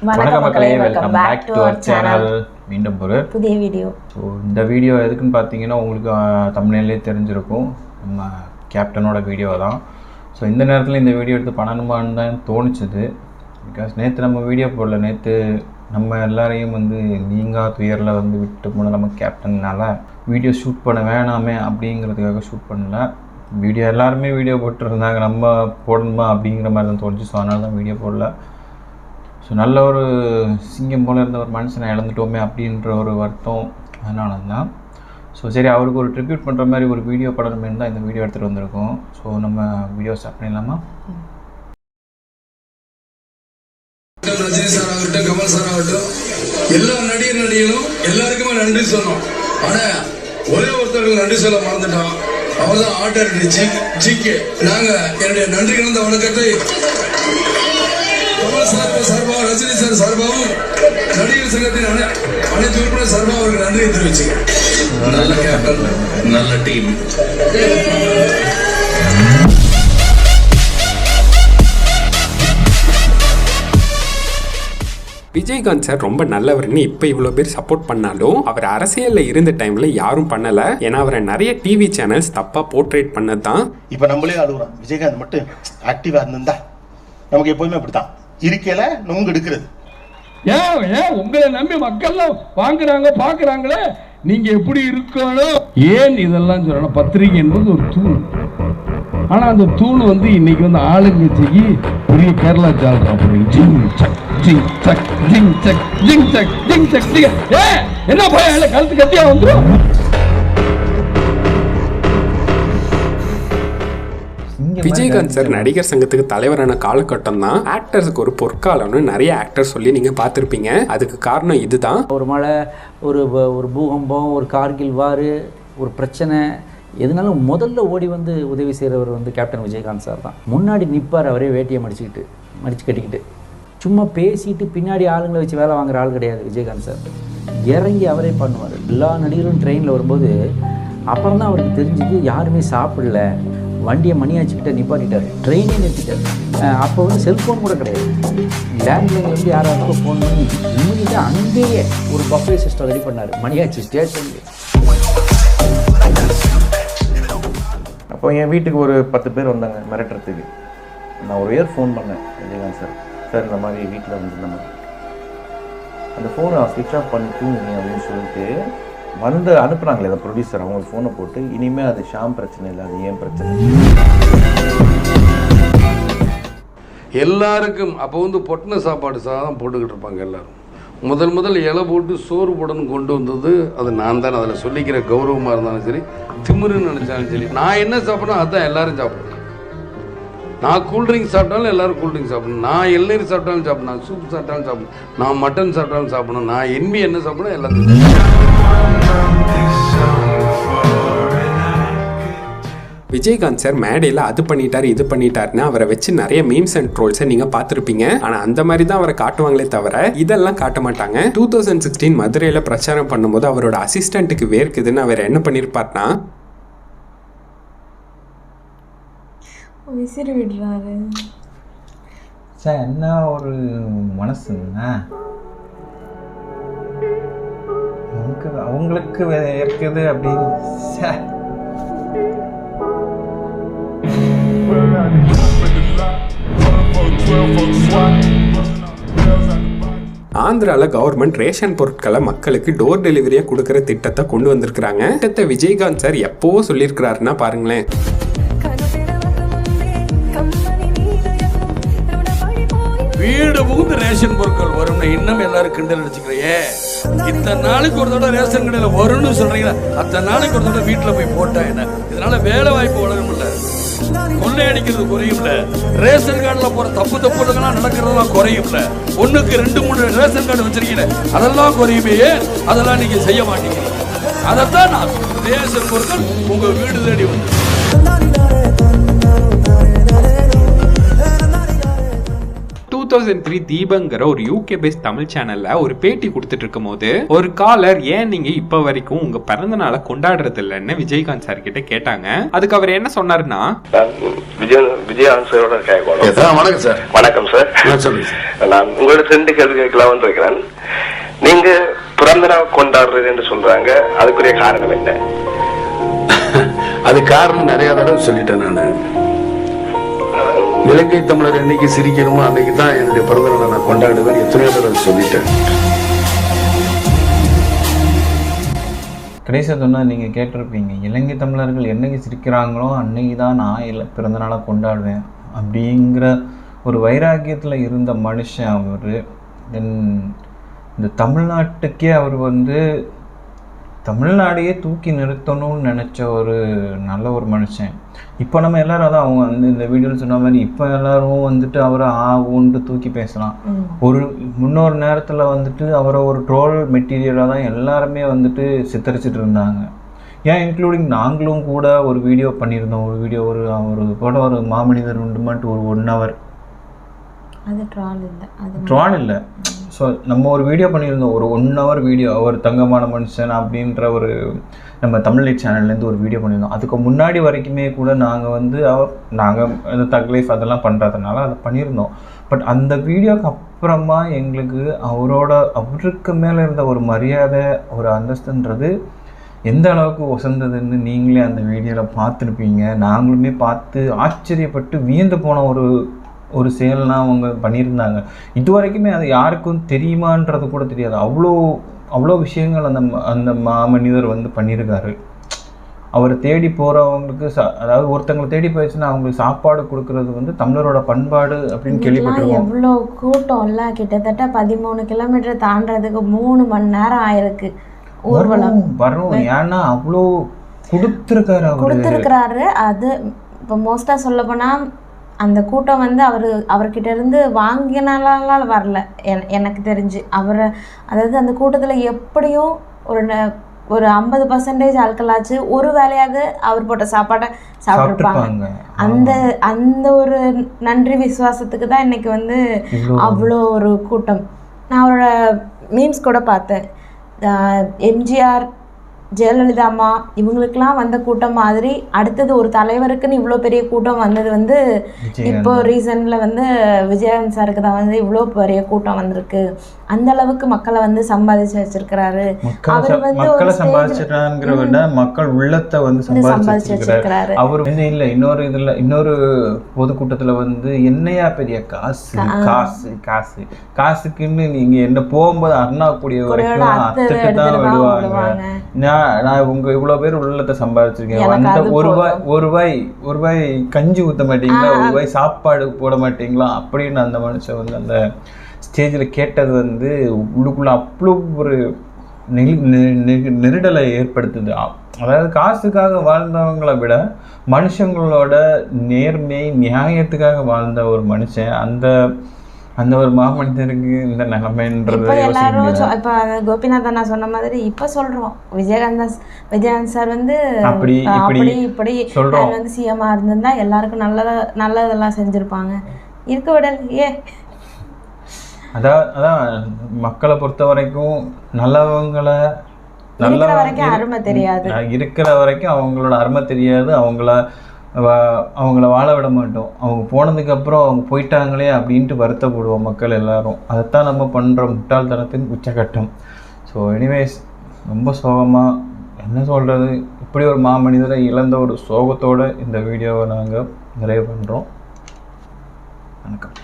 வணக்கம் மக்களே, welcome back to our channel. மீண்டும் ஒரு புதிய வீடியோ. ஸோ இந்த வீடியோ எதுக்குன்னு பார்த்தீங்கன்னா, உங்களுக்கு தமிழ்லேயே தெரிஞ்சிருக்கும், நம்ம கேப்டனோட வீடியோ தான். ஸோ இந்த நேரத்தில் இந்த வீடியோ எடுத்து பண்ணணுமான்னு தான் தோணுச்சுது. பிகாஸ் நேற்று நம்ம வீடியோ போடல, நேற்று நம்ம எல்லாரையும் நீங்காத துயரில் விட்டு போன நம்ம கேப்டனால் வீடியோ ஷூட் பண்ண வேணாமே அப்படிங்கிறதுக்காக ஷூட் பண்ணல. வீடியோ எல்லாருமே வீடியோ போட்டுருந்தாங்க, நம்ம போடணுமா அப்படிங்கிற மாதிரி தான் தோணுச்சு. ஸோ அதனால தான் வீடியோ போடல. ஸோ நல்ல ஒரு சிங்கம் போல் இருந்த ஒரு மனுஷனை இழந்துட்டோமே அப்படின்ற ஒரு வருத்தம் அதனால தான். ஸோ சரி, அவருக்கு ஒரு ட்ரிபியூட் பண்ணுற மாதிரி ஒரு வீடியோ படணுமே தான் இந்த வீடியோ எடுத்துகிட்டு வந்திருக்கோம். ஸோ நம்ம வீடியோ ஸ்டார்ட் பண்ணிடலாமா? ரஜினி சார் ஆகட்டும், கமல் சார் ஆகட்டும், எல்லா நடிகர்களும் எல்லாருக்குமே நன்றி சொன்னோம். ஆனா ஒரே ஒருத்தருக்கு நன்றி சொல்ல மறந்துட்டோம். அவர் தான் ஆர்டர் ஜிகே. நாங்க என்னுடைய நன்றி கலந்த வணக்கத்தை கமல் சார் சார்பாகவும் ரஜினி சார் சார்பாகவும் நடிகர் சங்கத்தின் அனைத்து உறுப்பினர் சார்பாக அவருக்கு நன்றியை தெரிவிச்சுக்கிறேன். நல்ல கேப்டன், நல்ல டீம். விஜயகாந்த் சார் ரொம்ப நல்லவர்னு இப்போ இவ்வளோ பேர் சப்போர்ட் பண்ணாலும் அவர் அரசியலில் இருந்த டைமில் யாரும் பண்ணலை. ஏன்னா அவரை நிறைய டிவி சேனல்ஸ் தப்பாக போர்ட்ரேட் பண்ணது தான். இப்போ நம்மளே அழுகுறோம், விஜயகாந்த் மட்டும் ஆக்டிவாக இருந்திருந்தா நமக்கு எப்போதுமே அப்படித்தான் இருக்கையில நொங்கு எடுக்கிறது. ஏன் உங்களை நம்பி மக்கள்லாம் வாங்குறாங்க பார்க்குறாங்களே, நீங்க எப்படி இருக்கணும். ஏன் இதெல்லாம் சொல்லணும்? பத்திரிகை என்பது ஒரு தூண். ஆனா அந்த தூண் இன்னைக்கு ஆளுங்கட்சிக்கு பெரிய கேரளா ஜால்ரா ஜிங் சக் ஜிங் சக் ஜிங் சக் ஜிங் சக் ஜிங் சக். என்ன பயம், கழுத்து கத்தியா வந்துடும். விஜயகாந்த் சார் நடிகர் சங்கத்துக்கு தலைவரான காலகட்டம் தான் ஆக்டர்ஸுக்கு ஒரு பொற்காலம்னு நிறைய ஆக்டர் சொல்லி நீங்க பார்த்துருப்பீங்க. அதுக்கு காரணம் இதுதான். ஒரு மழை, ஒரு பூகம்பம், ஒரு கார்கில் வார், ஒரு பிரச்சனை, எதுனாலும் முதல்ல ஓடி உதவி செய்கிறவர் கேப்டன் விஜயகாந்த் சார் தான். முன்னாடி நிற்பார், அவரே வேட்டியை மடிச்சு கட்டிக்கிட்டு. சும்மா பேசிட்டு பின்னாடி ஆளுங்களை வச்சு வேலை வாங்குற ஆள் கிடையாது விஜயகாந்த் சார். இறங்கி அவரே பண்ணுவார். எல்லா நடிகரும் ட்ரெயினில் வரும்போது அப்புறம் தான் அவருக்கு தெரிஞ்சது யாருமே சாப்பிடல, வண்டியை மணியாச்சுக்கிட்ட நிப்பாட்டிட்டார், ட்ரெயினே நிறுத்திட்டார். அப்போ செல்ஃபோன் கூட கிடையாது. லேண்ட்லைனில் யாராவது ஃபோன் பண்ணி இம்மீடியட்டாக அங்கேயே ஒரு பஃபே சிஸ்டம் ரெடி பண்ணார் மணியாச்சு ஸ்டேஷன்லேயே. அப்போ என் வீட்டுக்கு ஒரு 10 பேர் வந்தாங்க மிரட்டுறதுக்கு. நான் ஒரு ஃபோன் பண்ணேன் விஜயகாந்த் சார், சார் இந்த மாதிரி வீட்டில் இந்த மாதிரி அந்த ஃபோனை ஸ்விட்ச் ஆஃப் பண்ணி தூங்குங்க அப்படின்னு சொல்லிட்டு அனுப்புனாங்களே அந்த ப்ரொடியூசர், அவங்க ஃபோனை போட்டு இனிமேல் அது ஷாம் பிரச்சனை இல்லை, அது ஏன் பிரச்சனை. எல்லாருக்கும் அப்போ பொட்டின சாப்பாடு சாதம் போட்டுக்கிட்டு இருப்பாங்க எல்லாரும். முதல் இலை போட்டு சோறு போடணும் கொண்டு வந்தது அது நான் தான். அதில் சொல்லிக்கிற கௌரவமாக இருந்தாலும் சரி, திமிருன்னு நினச்சாலும் சரி, நான் என்ன சாப்பிட்றேன் அதுதான் எல்லாரும் சாப்பிடணும். நான் கூல்ட்ரிங்க் சாப்பிட்டாலும் எல்லாரும் கூல்ட்ரிங்க் சாப்பிடணும், நான் இளநீர் சாப்பிட்டாலும் சாப்பிடணும், நான் சூப் சாப்பிட்டாலும் சாப்பிடணும், நான் மட்டன் சாப்பிட்டாலும் சாப்பிடணும், நான் என்வி என்ன சாப்பிடணும் எல்லாத்தையும். விஜயகாந்த் சார் மேடையில் அது பண்ணிட்டார் இது பண்ணிட்டாருன்னு அவரை வச்சு நிறைய மீம்ஸ் அண்ட் ட்ரோல்ஸை நீங்கள் பார்த்துருப்பீங்க. ஆனால் அந்த மாதிரி தான் அவரை காட்டுவாங்களே தவிர இதெல்லாம் காட்ட மாட்டாங்க. 2016 மதுரையில் பிரச்சாரம் பண்ணும்போது அவரோட அசிஸ்டண்ட்டுக்கு வேர்க்குதுன்னு அவர் என்ன பண்ணியிருப்பார்னா விசிறி விடுறாரு. சார் என்ன ஒரு மனசுங்க, அவங்களுக்கு இருக்குது அப்படின்னு. சார் ஆந்திரால கவர்மெண்ட் ரேஷன் பொருட்களை மக்களுக்கு டோர் டெலிவரியா கொடுக்கற திட்டத்தை கொண்டு வந்திருக்காங்க. திட்டத்தை விஜயகாந்த் சார் எப்போ சொல்லியிருக்கிறாருன்னா பாருங்களேன். வீடு புகுந்து ரேஷன் பொருட்கள் வரும்னு இன்னும் எல்லாரும் கிண்டல் அடிச்சுக்கிறையே. இத்தனை நாளைக்கு ஒரு தடவை ரேஷன் கடையில வரும்னு சொல்றீங்களா? அத்தனை நாளைக்கு ஒரு தடவை வீட்டுல போய் போட்டா என்ன? இதனால வேலை வாய்ப்பு வளரும் இல்ல, கொள்ளை அடிக்கிறது குறையும் இல்ல, ரேஷன் கார்டுல போற தப்புலாம் நடக்கிறதெல்லாம் குறையும் இல்ல, 1க்கு 2-3 ரேஷன் கார்டு வச்சிருக்கீங்க அதெல்லாம் குறையுமே. அதெல்லாம் நீங்க செய்ய மாட்டீங்க. அதைத்தான் நான் ரேஷன் பொருட்கள் உங்க வீடு தேடி வந்து. 2016 2003 தீபங்கிற ஒரு யூகே பேஸ்ட் தமிழ் சேனல்ல ஒரு பேட்டி கொடுத்துட்டு இருக்கும் போது ஒரு காலர் ஏன் நீங்க இப்ப வரைக்கும் உங்க பிறந்த நாளை கொண்டாடுறது இல்லைன்னு விஜயகாந்த் சார் கிட்ட கேட்டாங்க. அதுக்கு அவர் என்ன சொன்னாருன்னா, விஜயகாந்த் சாரோட வணக்கம் சார். வணக்கம் சார். சொல்லுங்க சார். நான் உங்களோட 2 கேள்வி கேட்கலாம் இருக்கிறேன். நீங்க பிறந்த நாள் கொண்டாடுறது என்று சொல்றாங்க, அதுக்குரிய காரணம் என்ன? அது காரணம் நிறைய தடவை சொல்லிட்டேன். நான் இலங்கை தமிழர் என்னைக்கு சிரிக்கணுமோ அன்னைக்கு தான் என்னுடைய பிறந்த நாளை நான் கொண்டாடுவேன். எத்தனையோ தடவை சொல்லிட்டேன். கடைசியாக சொன்னால் நீங்கள் கேட்டிருப்பீங்க, இலங்கை தமிழர்கள் என்னைக்கு சிரிக்கிறாங்களோ அன்னைக்கு தான் நான் பிறந்தநாளை கொண்டாடுவேன் அப்படிங்கிற ஒரு வைராக்கியத்தில் இருந்த மனுஷன் அவர். தென் இந்த தமிழ்நாட்டுக்கே அவர் வந்து தமிழ்நாடையே தூக்கி நிறுத்தணும்னு நினச்ச ஒரு நல்ல ஒரு மனுஷன். இப்போ நம்ம எல்லோரும் அதான் அவங்க வந்து இந்த வீடியோவில் சொன்ன மாதிரி இப்போ எல்லோரும் வந்துட்டு அவரை ஊன்ட்டு தூக்கி பேசலாம். ஒரு முன்னொரு நேரத்தில் வந்துட்டு அவரை ஒரு ட்ரோல் மெட்டீரியலாக தான் எல்லாருமே வந்துட்டு சித்தரிச்சிட்டு இருந்தாங்க. ஏன் இன்க்ளூடிங் நாங்களும் கூட ஒரு வீடியோ பண்ணியிருந்தோம். ஒரு கூட ஒரு மாமனிதர் உண்டுமான்ட்டு ஒரு 1 hour. அது ட்ரால் இல்லை. ஸோ நம்ம ஒரு வீடியோ பண்ணியிருந்தோம், ஒரு 1 hour வீடியோ. அவர் தங்கமான மனுஷன் அப்படின்ற ஒரு நம்ம தமிழ் சேனல்லேருந்து ஒரு வீடியோ பண்ணியிருந்தோம். அதுக்கு முன்னாடி வரைக்குமே கூட நாங்கள் இந்த தக் லைஃப் அதெல்லாம் பண்ணுறதுனால அதை பண்ணியிருந்தோம். பட் அந்த வீடியோக்கு அப்புறமா எங்களுக்கு அவருக்கு மேலே இருந்த ஒரு மரியாதை, ஒரு அந்தஸ்துன்றது எந்த அளவுக்கு உசந்ததுன்னு நீங்களே அந்த வீடியோவில் பார்த்துருப்பீங்க. நாங்களுமே பார்த்து ஆச்சரியப்பட்டு வியந்து போன ஒரு செயல்லாம் அவங்க பண்ணியிருந்தாங்க. இது வரைக்குமே அது யாருக்கும் தெரியுமான்றது கூட தெரியாது. அவ்வளோ விஷயங்கள் அந்த மாமனிதர் வந்து பண்ணியிருக்காரு. அவரை தேடி போகிறவங்களுக்கு அதாவது ஒருத்தங்களை தேடி போயிடுச்சுன்னா அவங்களுக்கு சாப்பாடு கொடுக்கறது வந்து தமிழரோட பண்பாடு அப்படின்னு கேள்விப்பட்டிருக்கோம். எவ்வளோ கூட்டம் இல்லை, கிட்டத்தட்ட 13 கிலோமீட்டர் தாண்டறதுக்கு 3 மணி நேரம் ஆயிருக்கு. ஊர்வலம் வரும். ஏன்னா அவ்வளோ கொடுத்துருக்காரு. அது இப்போ மோஸ்ட்டாக சொல்ல போனால் அந்த கூட்டம் வந்து அவர்கிட்ட இருந்து வாங்கினால வரல எனக்கு தெரிஞ்சு. அதாவது அந்த கூட்டத்தில் எப்படியும் ஒரு 50% ஆட்களாச்சு ஒரு வேலையாவது அவர் போட்ட சாப்பாடை சாப்பிட்ருப்பாங்க. அந்த ஒரு நன்றி விசுவாசத்துக்கு தான் இன்னைக்கு வந்து அவ்வளோ ஒரு கூட்டம். நான் அவரோட மீம்ஸ் கூட பார்த்தேன். எம்ஜிஆர், ஜெயலலிதா அம்மா இவங்களுக்கெல்லாம் வந்த கூட்டம் மாதிரி அடுத்தது ஒரு தலைவருக்குன்னு இவ்வளோ பெரிய கூட்டம் வந்தது வந்து இப்போ ரீசன்ட்ல வந்து விஜயகாந்த் சாருக்கு தான் வந்து இவ்வளோ பெரிய கூட்டம் வந்திருக்கு. அந்த அளவுக்கு மக்களை வந்து சம்பாதிச்சு வச்சிருக்கிறாரு. அவர் வந்து மக்கள் உள்ளத்தை வந்து சம்பாதிச்சு வச்சிருக்கிறாரு. அவர் வந்து இல்லை இன்னொரு பொதுக்கூட்டத்தில் வந்து என்னையா பெரிய காசுக்குன்னு நீங்க என்ன போகும்போது அண்ணா கூடிய வரைக்கும் அத்துட்டு தான் விடுவாங்க. நான் உங்க இவ்வளவு பேர் உள்ளத்தை சம்பாதிச்சிருக்கேன், ஒரு ரூபாய் கஞ்சி ஊத்த மாட்டீங்களா, ஒரு ரூபாய் சாப்பாடு போட மாட்டீங்களா அப்படின்னு அந்த மனுஷன் வந்து அந்த ஸ்டேஜில் கேட்டது வந்து உள்ளுக்குள்ள அவ்வளோ ஒரு நெருடலை ஏற்படுத்துது. அதாவது காசுக்காக வாழ்ந்தவங்களை விட மனுஷங்களோட நேர்மை நியாயத்துக்காக வாழ்ந்த ஒரு மனுஷன் அந்த ஒரு மாமனிதருக்கு இந்த நிலைமைன்றது எல்லாரும். இப்போ கோபிநாத் அண்ணா சொன்ன மாதிரி இப்போ சொல்கிறோம் விஜயகாந்த் சார் வந்து இப்படி சொல்கிறோம் வந்து சிஎம்மா இருந்திருந்தா எல்லாருக்கும் நல்லதெல்லாம் செஞ்சுருப்பாங்க. இருக்க விடலையே. அதான் மக்களை பொறுத்த வரைக்கும் நல்லவங்களை அருமை தெரியாது, இருக்கிற வரைக்கும் அவங்களோட அருமை தெரியாது. அவங்கள வாழ விட மாட்டோம். அவங்க போனதுக்கப்புறம் அவங்க போயிட்டாங்களே அப்படின்ட்டு வருத்தப்படுவோம் மக்கள் எல்லாரும். அதைத்தான் நம்ம பண்ணுற முட்டாள்தனத்தின் உச்சகட்டம். ஸோ எனிவேஸ் ரொம்ப சோகமாக என்ன சொல்கிறது, இப்படி ஒரு மாமனிதரை இழந்த ஒரு சோகத்தோடு இந்த வீடியோவை நாங்கள் நிறைவு பண்ணுறோம். வணக்கம்.